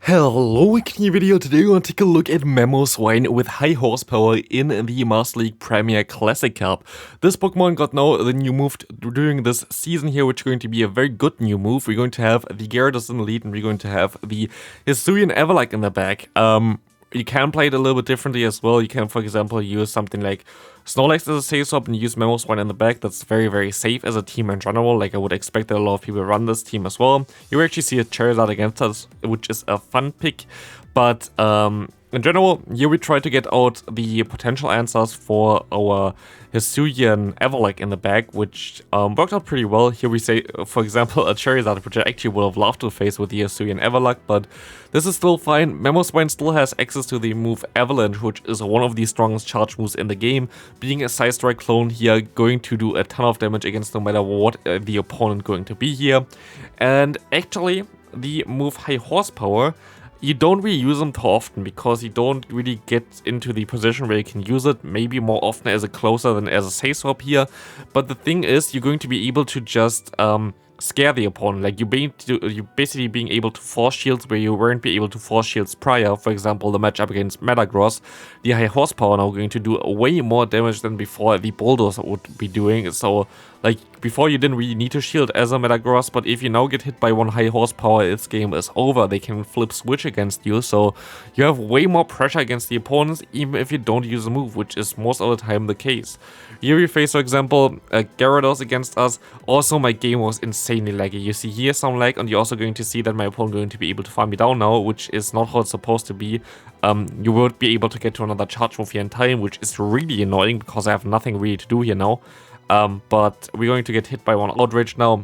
Hello, video. Today we're going to take a look at Mamoswine with high horsepower in the Master League Premier Classic Cup. This Pokemon got now the new move during this season here, which is going to be a very good new move. We're going to have the Gyarados in the lead, and we're going to have the Hisuian Everluck in the back. You can play it a little bit differently as well. You can, for example, use something like Snorlax as a safe swap and use Mamoswine in the back. That's very, very safe as a team in general. Like, I would expect that a lot of people run this team as well. You actually see a Charizard against us, which is a fun pick. But in general, here we try to get out the potential answers for our Hisuian Everluck in the back, which worked out pretty well. Here we say, for example, a Charizard, which I actually would have loved to face with the Hisuian Everluck, but this is still fine. Mamoswine still has access to the move Avalanche, which is one of the strongest charge moves in the game. Being a Side Strike clone here, going to do a ton of damage against no matter what the opponent going to be here. And actually, the move High Horsepower, you don't really use them too often because you don't really get into the position where you can use it, maybe more often as a closer than as a safe swap here. But the thing is, you're going to be able to just scare the opponent. Like, you're basically being able to force shields where you weren't be able to force shields prior. For example, the matchup against Metagross, the high horsepower now going to do way more damage than before the Bulldozer would be doing. So, like, before you didn't really need to shield as a Metagross, but if you now get hit by one high horsepower, this game is over. They can flip switch against you, so you have way more pressure against the opponents, even if you don't use a move, which is most of the time the case. Here we face, for example, Gyarados against us. Also, my game was insanely laggy. You see here some lag, and you're also going to see that my opponent going to be able to farm me down now, which is not how it's supposed to be. You won't be able to get to another charge move here in time, which is really annoying because I have nothing really to do here now. But we're going to get hit by one Outrage now.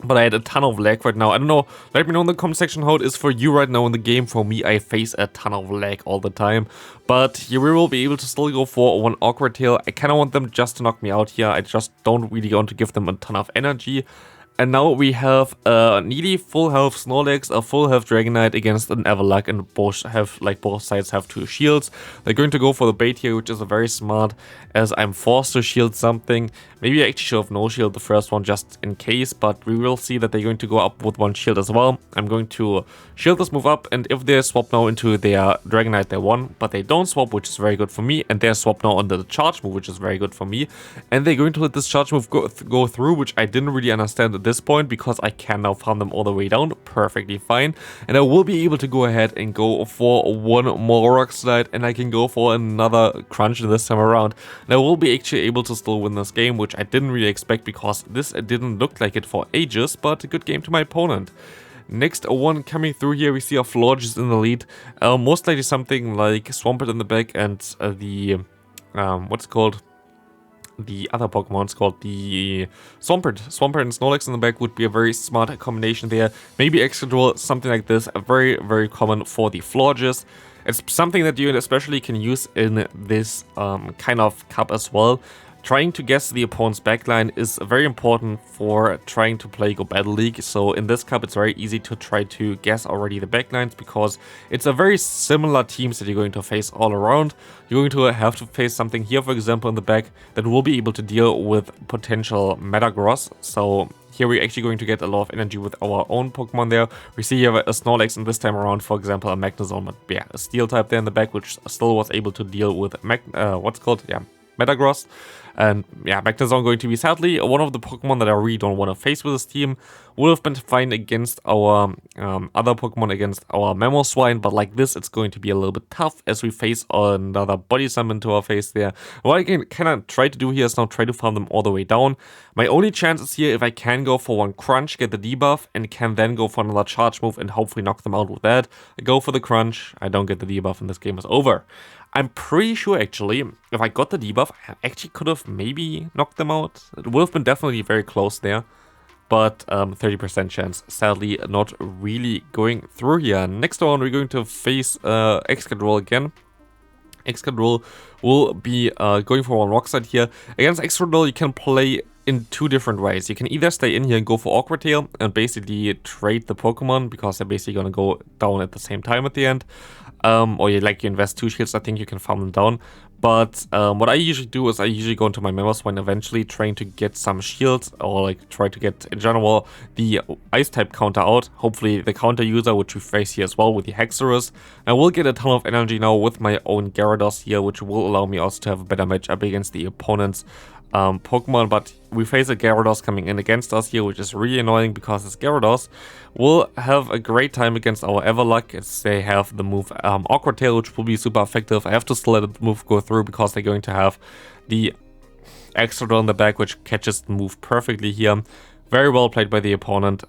But I had a ton of lag right now. I don't know, let me know in the comment section how it is for you right now in the game. For me, I face a ton of lag all the time. But here we will be able to still go for one Awkward Tail. I kind of want them just to knock me out here. I just don't really want to give them a ton of energy. And now we have a nearly full health Snorlax, a full health Dragonite against an Everluck, and both sides have two shields. They're going to go for the bait here, which is very smart, as I'm forced to shield something. Maybe I actually should have no shield the first one just in case, but we will see that they're going to go up with one shield as well. I'm going to shield this move up, and if they swap now into their Dragonite, they won, but they don't swap, which is very good for me, and they're swapped now onto the charge move, which is very good for me. And they're going to let this charge move go through, which I didn't really understand at this point, because I can now farm them all the way down perfectly fine, and I will be able to go ahead and go for one more Rock Slide, and I can go for another Crunch this time around, and I will be actually able to still win this game, which I didn't really expect because this didn't look like it for ages, but a good game to my opponent. Next one coming through here, we see a Florges in the lead, most likely something like Swampert in the back, and the what's it called? The other Pokemon's called the Swampert. Swampert and Snorlax in the back would be a very smart combination there. Maybe Excadrill, something like this. Very, very common for the Florges. It's something that you especially can use in this kind of cup as well. Trying to guess the opponent's backline is very important for trying to play Go Battle League. So in this cup, it's very easy to try to guess already the backlines, because it's a very similar teams that you're going to face all around. You're going to have to face something here, for example, in the back that will be able to deal with potential Metagross. So here we're actually going to get a lot of energy with our own Pokemon there. We see here a Snorlax, and this time around, for example, a Magnezone, but yeah, a Steel type there in the back, which still was able to deal with Metagross. And yeah, Magnezone going to be sadly one of the Pokemon that I really don't want to face with this team. Would have been fine against our other Pokemon, against our Mamoswine, but like this, it's going to be a little bit tough as we face another Body Summon to our face there. What I can kind of try to do here is now try to farm them all the way down. My only chance is here if I can go for one Crunch, get the debuff, and can then go for another charge move and hopefully knock them out with that. I go for the Crunch, I don't get the debuff, and this game is over. I'm pretty sure, actually, if I got the debuff, I actually could have maybe knocked them out. It would have been definitely very close there. But 30% chance, sadly, not really going through here. Next one, we're going to face Excadrill again. Excadrill will be going for one Rock Slide here. Against Excadrill, you can play in two different ways. You can either stay in here and go for Awkward Tail and basically trade the Pokemon, because they're basically going to go down at the same time at the end. or you invest 2 shields, I think you can farm them down. But what I usually do is I usually go into my Mamoswine eventually, trying to get some shields, or try to get, in general, the ice type counter out. Hopefully the counter user, which we face here as well with the Hexerus. I will get a ton of energy now with my own Gyarados here, which will allow me also to have a better matchup against the opponent's Pokemon. But we face a Gyarados coming in against us here, which is really annoying because this Gyarados will have a great time against our Everluck, as they have the move Awkward Tail, which will be super effective. I have to still let the move go through because they're going to have the Excadrill in the back, which catches the move perfectly here. Very well played by the opponent.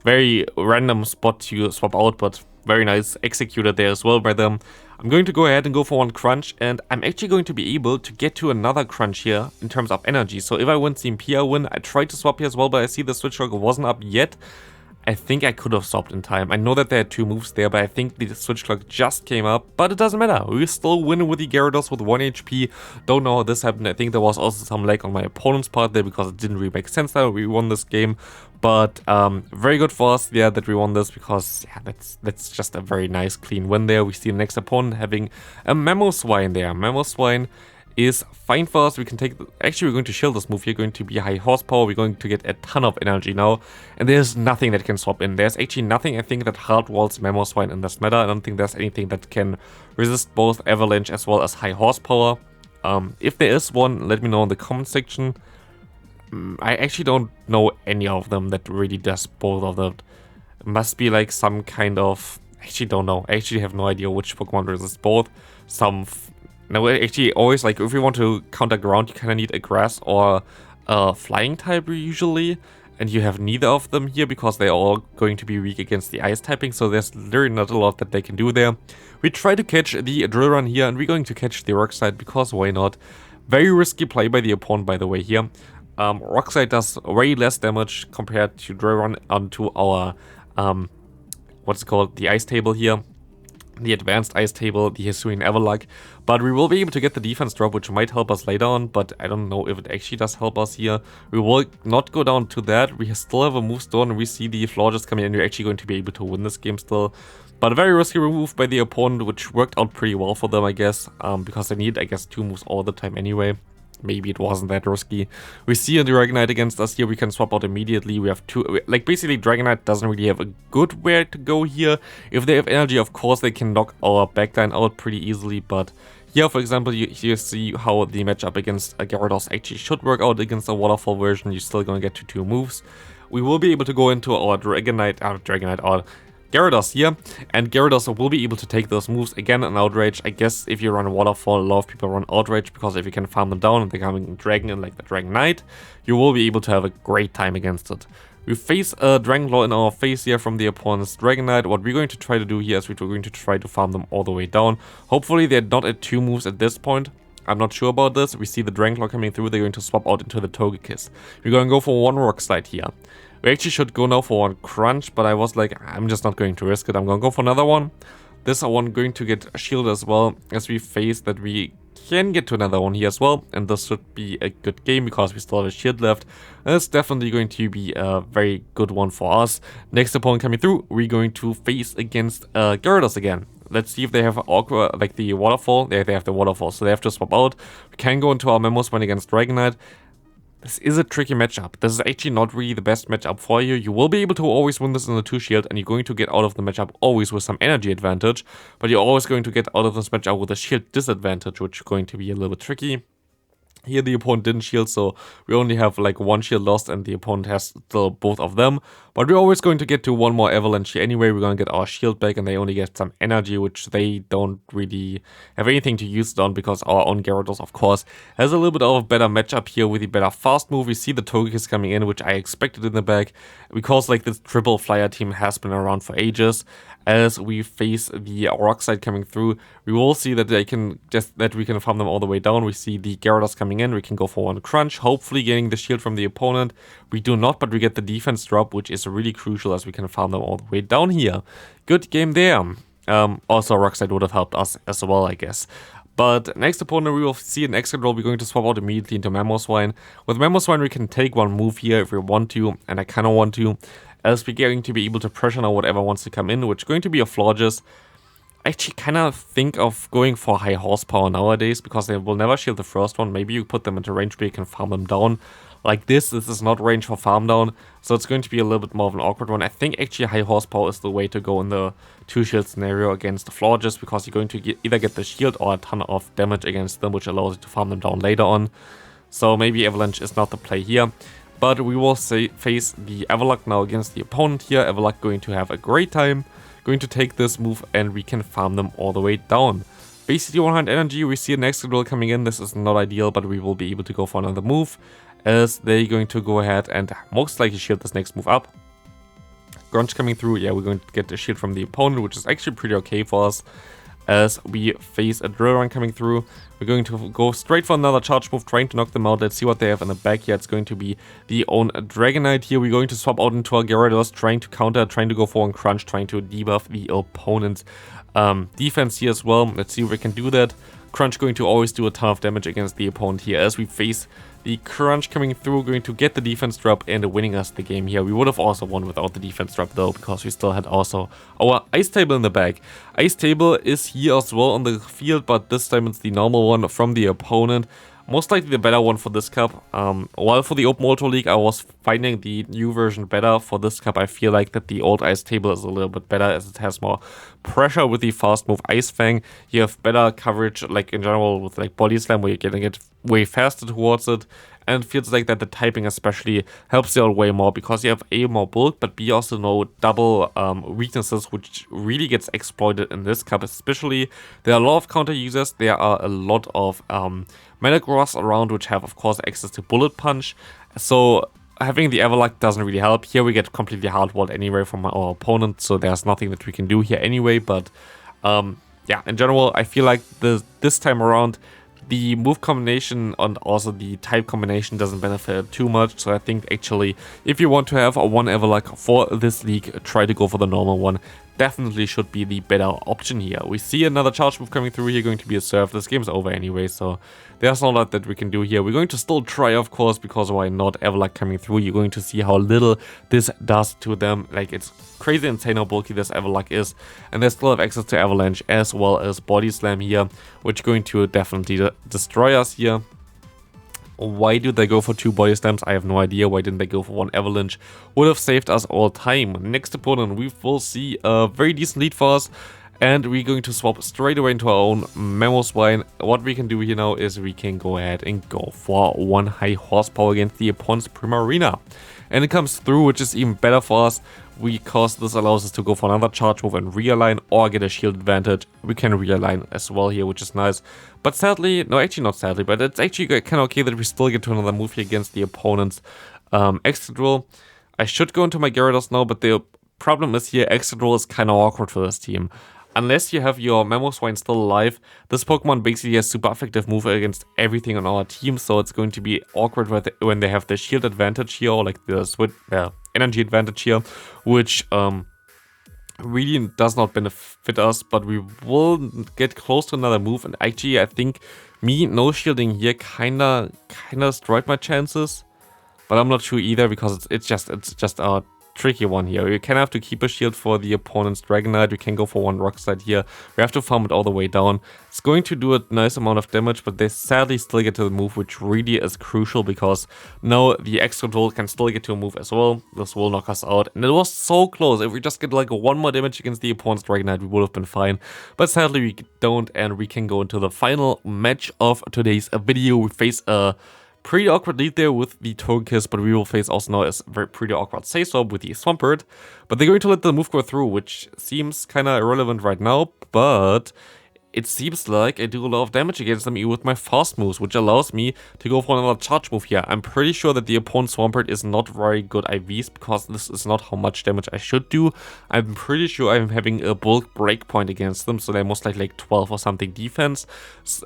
Very random spot to swap out, but very nice executed there as well by them. I'm going to go ahead and go for one crunch, and I'm actually going to be able to get to another crunch here in terms of energy. So if I win CMP, I win. I tried to swap here as well, but I see the switch clock wasn't up yet. I think I could have swapped in time. I know that there are 2 moves there, but I think the switch clock just came up. But it doesn't matter. We still win with the Gyarados with 1 HP. Don't know how this happened. I think there was also some lag on my opponent's part there because it didn't really make sense that we won this game. But very good for us, yeah, that we won this, because yeah, that's just a very nice clean win there. We see the next opponent having a Mamoswine there. Mamoswine is fine for us. We can take, actually we're going to shield this move here, going to be high horsepower. We're going to get a ton of energy now, and there's nothing that can swap in. There's actually nothing, I think, that hard walls Mamoswine in this meta. I don't think there's anything that can resist both avalanche as well as high horsepower. If there is one, let me know in the comment section. I actually don't know any of them that really does both of them. It must be like some kind of, actually don't know. I actually have no idea which Pokemon resists both. No, actually, always, like, if you want to counter ground, you kind of need a grass or a flying type usually. And you have neither of them here because they're all going to be weak against the ice typing. So there's literally not a lot that they can do there. We try to catch the Drill Run here, and we're going to catch the Rock Slide because why not? Very risky play by the opponent, by the way, here. Rock Slide does way less damage compared to Drill Run onto our, what's it called, the ice table here. The advanced ice table, the Hisuian Everluck. But we will be able to get the defense drop, which might help us later on, but I don't know if it actually does help us here. We will not go down to that. We still have a move stone, and we see the Florges coming in. We're actually going to be able to win this game still. But a very risky move by the opponent, which worked out pretty well for them, I guess, because they need, I guess, 2 moves all the time anyway. Maybe it wasn't that risky. We see a Dragonite against us here. We can swap out immediately. We have 2, like, basically Dragonite doesn't really have a good where to go here. If they have energy, of course they can knock our backline out pretty easily, but here, for example, you see how the matchup against a Gyarados actually should work out against a waterfall version. You're still gonna get to 2 moves. We will be able to go into our Gyarados here, and Gyarados will be able to take those moves. Again, an Outrage. I guess if you run Waterfall, a lot of people run Outrage, because if you can farm them down and they're coming Dragon in like the Dragonite, you will be able to have a great time against it. We face a Dragonclaw in our face here from the opponent's Dragonite. What we're going to try to do here is we're going to try to farm them all the way down. Hopefully they're not at 2 moves at this point. I'm not sure about this. We see the Dragonclaw coming through. They're going to swap out into the Togekiss. We're going to go for 1 Rock Slide here. We actually should go now for 1 Crunch, but I was like, I'm just not going to risk it. I'm going to go for another one. This one going to get a shield as well, as we face that we can get to another one here as well. And this should be a good game because we still have a shield left. And it's definitely going to be a very good one for us. Next opponent coming through, we're going to face against Gyarados again. Let's see if they have awkward, like the waterfall. They have the waterfall, so they have to swap out. We can go into our Mamoswine against Dragonite. This is a tricky matchup. This is actually not really the best matchup for you. You will be able to always win this in the 2 shield, and you're going to get out of the matchup always with some energy advantage, but you're always going to get out of this matchup with a shield disadvantage, which is going to be a little bit tricky. Here the opponent didn't shield, so we only have like 1 shield lost, and the opponent has still both of them. But we're always going to get to 1 more avalanche here anyway. We're going to get our shield back, and they only get some energy, which they don't really have anything to use it on, because our own Gyarados, of course, has a little bit of a better matchup here with the better fast move. We see the Togekiss coming in, which I expected in the back, because like this triple flyer team has been around for ages. As we face the Rock Slide coming through, we will see that we can farm them all the way down. We see the Gyarados coming in. We can go for 1 Crunch, hopefully getting the shield from the opponent. We do not, but we get the defense drop, which is really crucial, as we can farm them all the way down here. Good game there. Also, Rock Slide would have helped us as well, I guess. But next opponent, we will see an Excadrill. We're going to swap out immediately into Mamoswine. With Mamoswine, we can take 1 move here if we want to, and I kind of want to, as we're going to be able to pressure now whatever wants to come in, which is going to be a Florges. I actually kind of think of going for high horsepower nowadays, because they will never shield the first one. Maybe you put them into range where you can farm them down. Like this is not range for farm down, so it's going to be a little bit more of an awkward one. I think actually high horsepower is the way to go in the 2-shield scenario against the Florges, because you're going to either get the shield or a ton of damage against them, which allows you to farm them down later on. So maybe Avalanche is not the play here. But we will face the Everluck now against the opponent here. Everluck going to have a great time, going to take this move, and we can farm them all the way down. Basically 100 energy, we see an Excadrill coming in. This is not ideal, but we will be able to go for another move, as they're going to go ahead and most likely shield this next move up. Grunge coming through, yeah, we're going to get the shield from the opponent, which is actually pretty okay for us, as we face a drill run coming through. We're going to go straight for another charge move, trying to knock them out. Let's see what they have in the back here. It's going to be the own Dragonite here. We're going to swap out into our Gyarados, trying to counter, trying to go for one crunch, trying to debuff the opponent's defense here as well. Let's see if we can do that. Crunch going to always do a ton of damage against the opponent here, as we face the Crunch coming through, going to get the defense drop and winning us the game here. We would have also won without the defense drop though, because we still had also our Ice Table in the back. Ice Table is here as well on the field, but this time it's the normal one from the opponent. Most likely the better one for this cup. While for the Open Auto League I was finding the new version better, for this cup I feel like that the old Ice Table is a little bit better, as it has more pressure with the fast move Ice Fang. You have better coverage, like in general, with like Body Slam, where you're getting it way faster towards it. And it feels like that the typing especially helps you out way more, because you have A, more bulk, but B, also no double weaknesses, which really gets exploited in this cup especially. There are a lot of counter users, there are a lot of Metagross around, which have of course access to Bullet Punch, so having the Everluck doesn't really help. Here we get completely hardwalled anyway from our opponent, so there's nothing that we can do here anyway. But yeah, in general I feel like this time around the move combination and also the type combination doesn't benefit too much, so I think actually if you want to have a one Everluck for this league, try to go for the normal one. Definitely should be the better option here. We see another charge move coming through here, going to be a serve. This game's over anyway, so there's not a lot that we can do here. We're going to still try, of course, because why not? Everluck coming through, you're going to see how little this does to them. Like, it's crazy insane how bulky this Everluck is, and they still have access to Avalanche as well as Body Slam here, which is going to definitely destroy us here. Why did they go for 2 Body Slams? I have no idea. Why didn't they go for 1 Avalanche? Would have saved us all time. Next opponent, we will see a very decent lead for us, and we're going to swap straight away into our own Mamoswine. What we can do here now is we can go ahead and go for 1 high horsepower against the opponent's Primarina. And it comes through, which is even better for us, because this allows us to go for another charge move and realign, or get a shield advantage. We can realign as well here, which is nice. But sadly, no, actually not sadly, but it's actually kind of okay that we still get to another move here against the opponent's Excadrill. I should go into my Gyarados now, but the problem is here, Excadrill is kind of awkward for this team. Unless you have your Mamoswine still alive, this Pokemon basically has super effective move against everything on our team, so it's going to be awkward when they have the shield advantage here, or like the energy advantage here, which really does not benefit us. But we will get close to another move, and actually I think me no shielding here kinda destroyed my chances, but I'm not sure either, because it's just a tricky one here. You can have to keep a shield for the opponent's Dragonite. We can go for 1 Rock Slide here. We have to farm it all the way down. It's going to do a nice amount of damage, but they sadly still get to the move, which really is crucial, because now the Excadrill can still get to a move as well. This will knock us out, and it was so close. If we just get like 1 more damage against the opponent's Dragonite, we would have been fine, but sadly we don't, and we can go into the final match of today's video. We face a pretty awkward lead there with the Togekiss, but we will face also now a very pretty awkward Say-Swap with the Swampert. But they're going to let the move go through, which seems kind of irrelevant right now, but it seems like I do a lot of damage against them with my fast moves, which allows me to go for another charge move here. I'm pretty sure that the opponent's Swampert is not very good IVs, because this is not how much damage I should do. I'm pretty sure I'm having a bulk breakpoint against them, so they're most likely like 12 or something defense.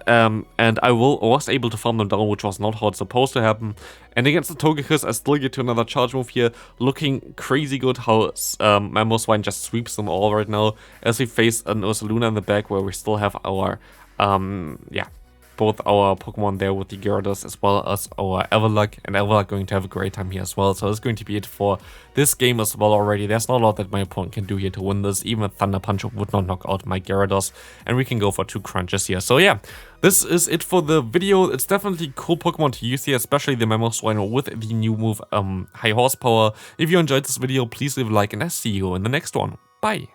And I was able to farm them down, which was not how it's supposed to happen. And against the Togekiss, I still get to another charge move here, looking crazy good how Mamoswine just sweeps them all right now, as we face an Ursaluna in the back, where we still have our, both our Pokemon there with the Gyarados as well as our Everluck, and Everluck going to have a great time here as well. So that's going to be it for this game as well already. There's not a lot that my opponent can do here to win this. Even a Thunder Punch would not knock out my Gyarados, and we can go for 2 crunches here. So yeah, this is it for the video. It's definitely a cool Pokemon to use here, especially the Mamoswine with the new move High Horsepower. If you enjoyed this video, please leave a like, and I'll see you in the next one. Bye!